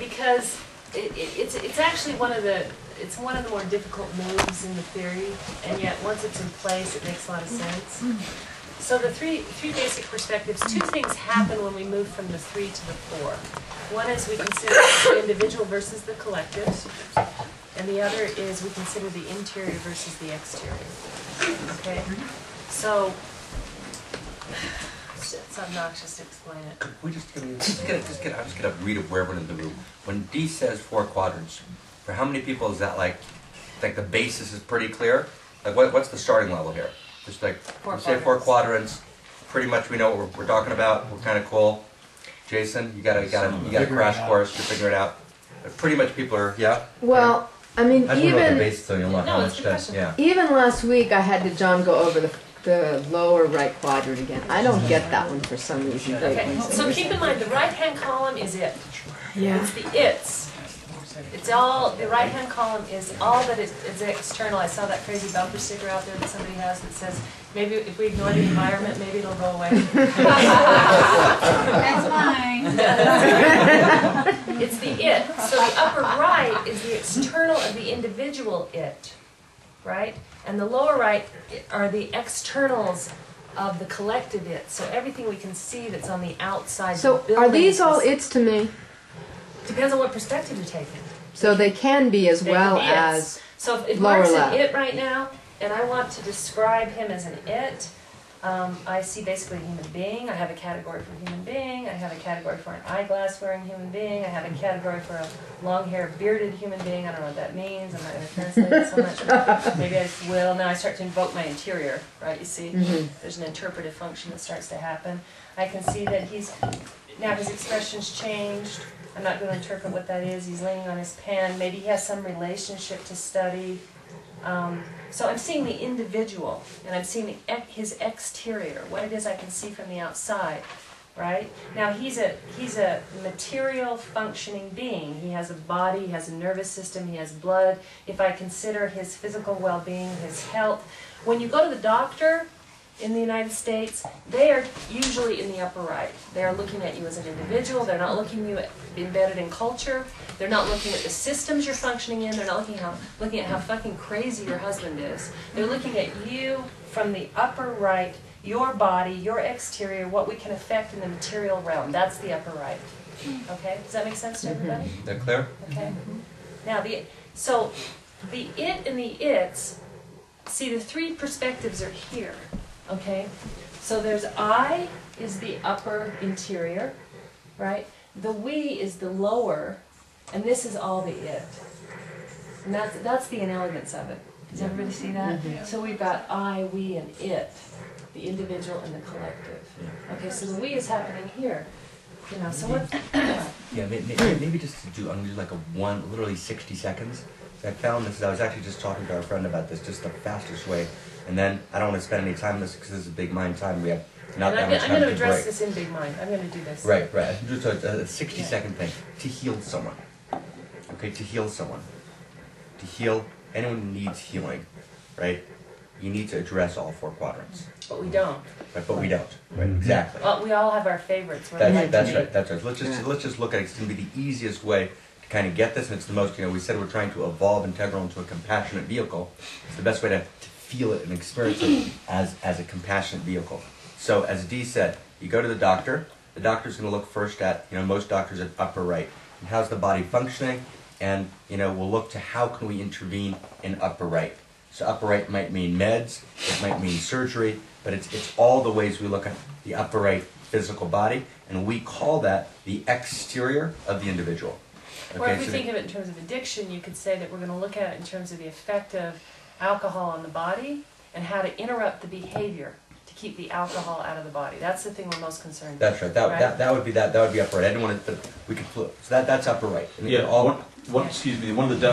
because it's actually one of the more difficult moves in the theory, and yet once it's in place, it makes a lot of sense. So the three basic perspectives, two things happen when we move from the 3 to the 4. One is we consider the individual versus the collective, and the other is we consider the interior versus the exterior. Okay? So, it's obnoxious to explain it. Could we just I'm just gonna read it wherever in the room. When D says 4 quadrants, for how many people is that like the basis is pretty clear? Like what's the starting level here? Just like say 4 quadrants, pretty much we know what we're talking about. We're kind of cool. Jason, you got a crash course to figure it out. But pretty much people are Well, I mean, I just want to know the basis so you'll know how much that. Even last week, I had John go over the lower right quadrant again. I don't get that one for some reason. Okay, so keep in mind the right-hand column is it. Yeah. It's the its. It's all, the right-hand column is all that is external. I saw that crazy bumper sticker out there that somebody has that says, maybe if we ignore the environment, maybe it'll go away. That's mine. It's the it. So the upper right is the external of the individual it, right? And the lower right are the externals of the collective it. So everything we can see that's on the outside. So are these all its to me? Depends on what perspective you're taking. So they can be as well as so if lower Mark's left. an it right now, and I want to describe him as an it, I see basically a human being. I have a category for human being. I have a category for an eyeglass wearing human being. I have a category for a long hair bearded human being. I don't know what that means. I'm not going to translate it so much. Maybe I will. Now I start to invoke my interior, right? You see, there's an interpretive function that starts to happen. I can see that now his expression's changed. I'm not going to interpret what that is. He's leaning on his pen. Maybe he has some relationship to study. So I'm seeing the individual, and I'm seeing his exterior, what it is I can see from the outside, right? Now he's a material functioning being. He has a body, he has a nervous system, he has blood. If I consider his physical well-being, his health, when you go to the doctor, in the United States, they are usually in the upper right. They are looking at you as an individual. They're not looking at you embedded in culture. They're not looking at the systems you're functioning in. They're not looking at how fucking crazy your husband is. They're looking at you from the upper right, your body, your exterior, what we can affect in the material realm. That's the upper right. Okay? Does that make sense to everybody? Is that clear? Okay. Now so the it and the its, see the three perspectives are here. Okay, so there's I is the upper interior, right? The we is the lower, and this is all the it. And that's the inelegance of it. Does everybody see that? So we've got I, we, and it, the individual and the collective. Okay, so the we is happening here. You know, so what? Yeah, maybe just to do, I'm gonna do like literally 60 seconds. I found this, I was actually just talking to our friend about this, just the fastest way. And then I don't want to spend any time on this because this is a big mind time. We have not that much time to break. I'm going to address this in big mind. I'm going to do this. Right. Just a 60-second thing. To heal someone. Okay, to heal someone. To heal anyone who needs healing, right? You need to address all 4 quadrants. But we don't. Right, but we don't. Right, exactly. Well, we all have our favorites. That's right. Let's just look at it. It's going to be the easiest way to kind of get this, and it's the most, we said we're trying to evolve Integral into a compassionate vehicle. It's the best way to feel it and experience it as a compassionate vehicle. So as Dee said, you go to the doctor's going to look first at, most doctors at upper right. And how's the body functioning? And, we'll look to how can we intervene in upper right. So upper right might mean meds, it might mean surgery, but it's all the ways we look at the upper right physical body, and we call that the exterior of the individual. Okay, or if we think of it in terms of addiction, you could say that we're going to look at it in terms of the effect of alcohol on the body and how to interrupt the behavior to keep the alcohol out of the body. That's the thing we're most concerned with. That's right. That would be upper right. I didn't want to, but we could flip. So that's upper right. And yeah. Excuse me. One of the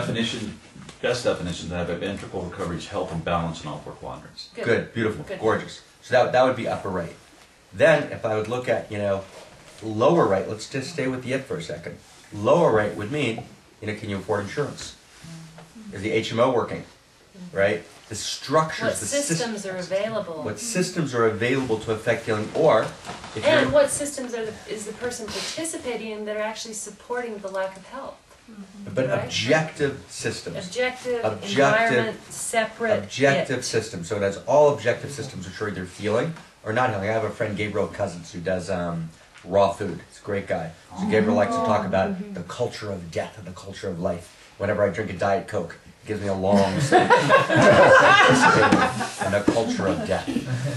best definitions I have of integral recovery is health and balance in all 4 quadrants. Good. Beautiful. Good. Gorgeous. So that would be upper right. Then if I would look at lower right, let's just stay with the it for a second. Lower right would mean can you afford insurance? Is the HMO working? Right? the structures, What the systems are available? what systems are available to affect healing, or if And you're, what systems is the person participating in that are actually supporting the lack of health? but right. objective systems. Objective, Objective- environment, separate, Objective it. systems. So it has all objective systems which are either healing or not healing. I have a friend, Gabriel Cousins, who does raw food. He's a great guy. So Gabriel likes to talk about the culture of death and the culture of life. Whenever I drink a Diet Coke, it gives me a long speech. And the culture of death,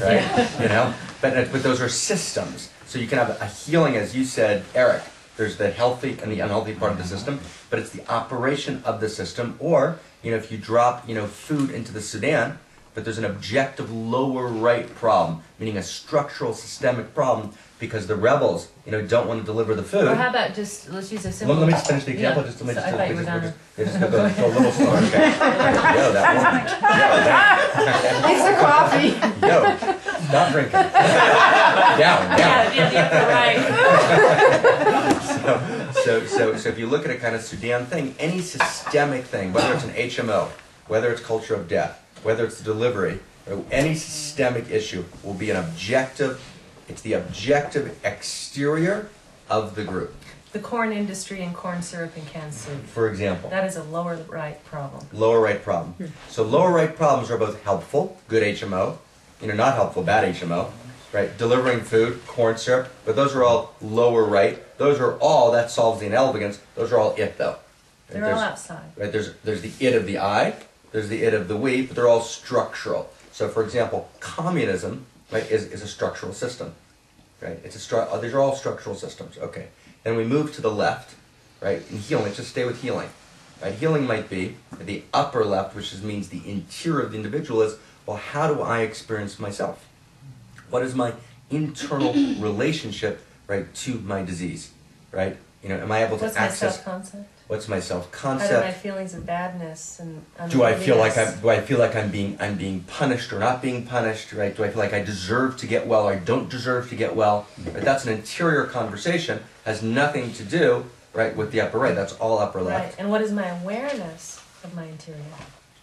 right? You know? But those are systems. So you can have a healing, as you said, Eric. There's the healthy and the unhealthy part of the system, but it's the operation of the system. Or, you know, if you drop, you know, food into the Sudan, but there's an objective lower right problem, meaning a structural systemic problem, because the rebels, you know, don't want to deliver the food. Or how about just, let's use a simple... Let me just finish the example. Yeah. Just let me So just, I thought you were just, done. just go a little slower. Okay. Yo, that one. Yo, that. Thanks for coffee. Yo, stop drinking. Down. Yeah, So if you look at a kind of Sudan thing, any systemic thing, whether it's an HMO, whether it's culture of death, whether it's the delivery, or any systemic issue will be an objective. It's the objective exterior of the group. the corn industry and corn syrup and canned soup. For example. That is a lower right problem. Lower right problem. So lower right problems are both helpful, good HMO, you know, not helpful, bad HMO, right? Delivering food, corn syrup, but those are all lower right. Those are all, that solves the inelegance. Those are all it though. They're all outside. Right, there's the it of the I, there's the it of the we, but they're all structural. So for example, communism, right, is a structural system. Right? These are all structural systems. Okay. Then we move to the left, right? In healing, let's just stay with healing. Right? Healing might be the upper left, which means the interior of the individual is, well, how do I experience myself? What is my internal relationship, right, to my disease? Right? You know, am I able to What's my access? self-concept? What's my How do my self-concept? feelings of badness and Do I feel like unworthiness? I'm being punished or not being punished, right? Do I feel like I deserve to get well or I don't deserve to get well? Right? That's an interior conversation, has nothing to do, right, with the upper right. That's all upper Right. left. And what is my awareness of my interior?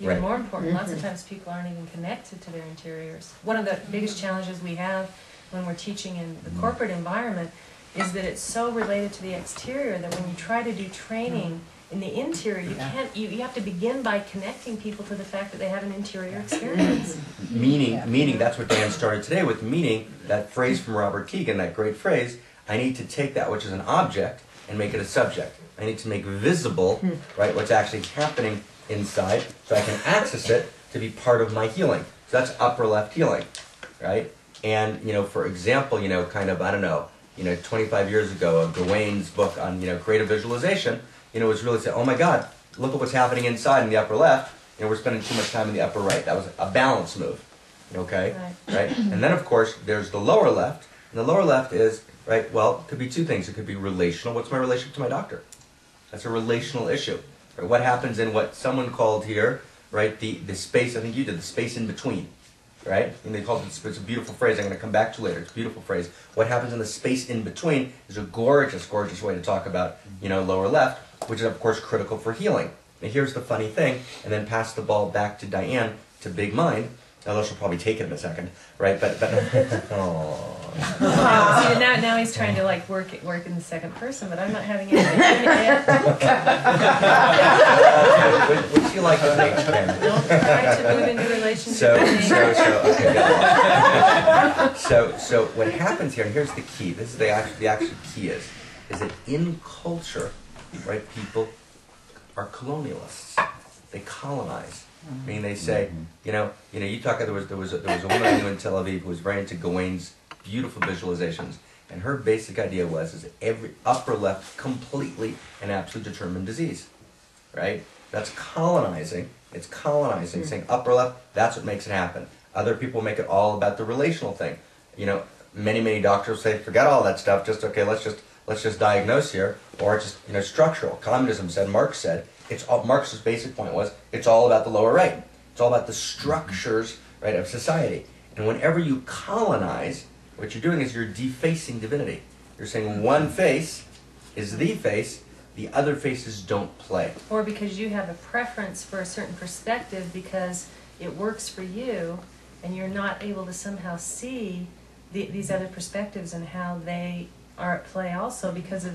Even Right. more important, lots of times people aren't even connected to their interiors. One of the biggest challenges we have when we're teaching in the corporate environment is that it's so related to the exterior that when you try to do training in the interior, you can't. You have to begin by connecting people to the fact that they have an interior experience. Meaning, that's what Dan started today with, meaning, that phrase from Robert Keegan, that great phrase, I need to take that which is an object and make it a subject. I need to make visible, right, what's actually happening inside so I can access it to be part of my healing. So that's upper left healing, right? And, you know, for example, you know, kind of, I don't know, you know, 25 years ago, Gawain's book on, you know, creative visualization, you know, was really saying, oh my God, look at what's happening inside in the upper left. You know, we're spending too much time in the upper right. That was a balance move, okay? Right? And then, of course, there's the lower left. And the lower left is, right, well, it could be two things. It could be relational. What's my relationship to my doctor? That's a relational issue. Right? What happens in what someone called here, right, the space, I think you did, the space in between. Right? And they call it, it's a beautiful phrase. I'm going to come back to later. It's a beautiful phrase. What happens in the space in between is a gorgeous, gorgeous way to talk about, you know, lower left, which is, of course, critical for healing. And here's the funny thing, and then pass the ball back to Diane, to Big Mind, although she'll probably take it in a second, right? But oh. See, now he's trying to like work in the second person, but I'm not having anything. What's she like with H, Ken? Don't try to move into relationship So what happens here, and here's the key, this is the actual key is that in culture, right, people are colonialists. They colonize. I mean, they say, you know, you talk. There was a woman I knew in Tel Aviv who was very into Gawain's beautiful visualizations, and her basic idea was that every upper left completely and absolutely determined disease, right? That's colonizing. It's colonizing, saying upper left. That's what makes it happen. Other people make it all about the relational thing. You know, many doctors say, forget all that stuff. Just okay, let's just diagnose here, or it's just, you know, structural. Communism said, Marx said, it's all, Marx's basic point was, it's all about the lower right. It's all about the structures, right, of society. And whenever you colonize, what you're doing is you're defacing divinity. You're saying one face is the face, the other faces don't play. Or because you have a preference for a certain perspective because it works for you, and you're not able to somehow see these other perspectives and how they are at play also because of